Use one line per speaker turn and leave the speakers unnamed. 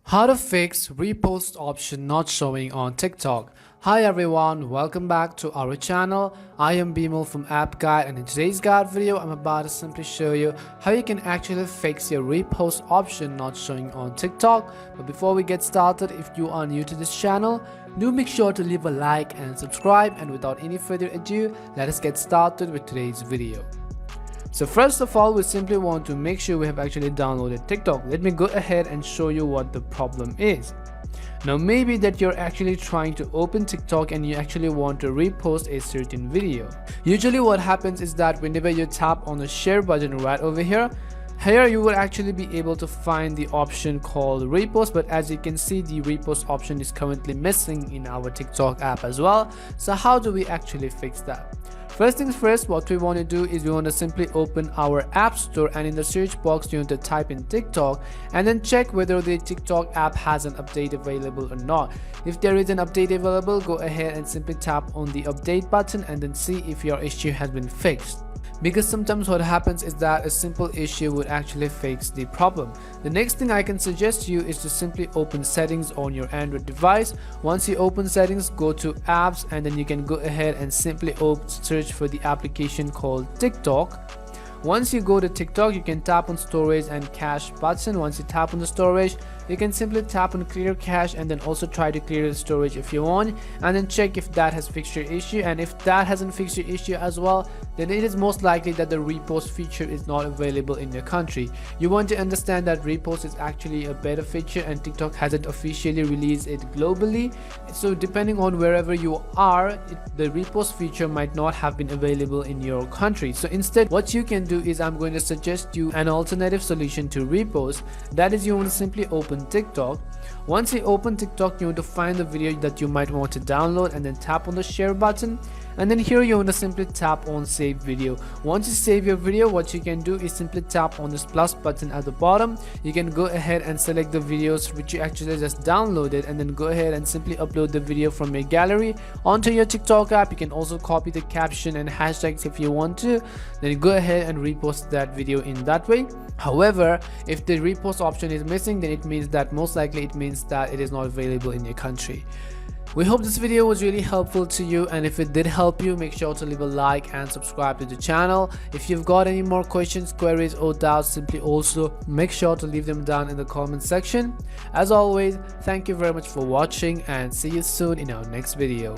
How to fix repost option not showing on TikTok. Hi everyone, welcome back to our channel. I am Bimal from App Guide, and in today's guide video I'm about to simply show you how you can actually fix your repost option not showing on TikTok. But before we get started, if you are new to this channel, do make sure to leave a like and subscribe, and without any further ado, let us get started with today's video. So first of all, we simply want to make sure we have actually downloaded TikTok. Let me go ahead and show you what the problem is. Now maybe that you're actually trying to open TikTok and you actually want to repost a certain video. Usually what happens is that whenever you tap on the share button right over here you will actually be able to find the option called repost, but as you can see, the repost option is currently missing in our TikTok app as well. So how do we actually fix that? First things first, what we want to do is we want to simply open our app store, and in the search box you want to type in TikTok and then check whether the TikTok app has an update available or not. If there is an update available, go ahead and simply tap on the update button and then see if your issue has been fixed. Because sometimes what happens is that a simple issue would actually fix the problem. The next thing I can suggest to you is to simply open settings on your Android device. Once you open settings, go to apps, and then you can go ahead and simply search for the application called TikTok. Once you go to TikTok, you can tap on storage and cache button. Once you tap on the storage, you can simply tap on clear cache and then also try to clear the storage if you want, and then check if that has fixed your issue. And if that hasn't fixed your issue as well, then it is most likely that the repost feature is not available in your country. You want to understand that repost is actually a better feature and TikTok hasn't officially released it globally. So depending on wherever you are, the repost feature might not have been available in your country. So instead, what you can do is I'm going to suggest you an alternative solution to repost. That is, you want to simply open TikTok. Once you open TikTok, you want to find the video that you might want to download and then tap on the share button, and then here you want to simply tap on save video. Once you save your video, what you can do is simply tap on this plus button at the bottom. You can go ahead and select the videos which you actually just downloaded, and then go ahead and simply upload the video from your gallery onto your TikTok app. You can also copy the caption and hashtags if you want to, then go ahead and repost that video in that way. However, if the repost option is missing, then it means that most likely it means that it is not available in your country. We hope this video was really helpful to you, and if it did help you, make sure to leave a like and subscribe to the channel. If you've got any more questions, queries or doubts, simply also make sure to leave them down in the comment section. As always, thank you very much for watching, and see you soon in our next video.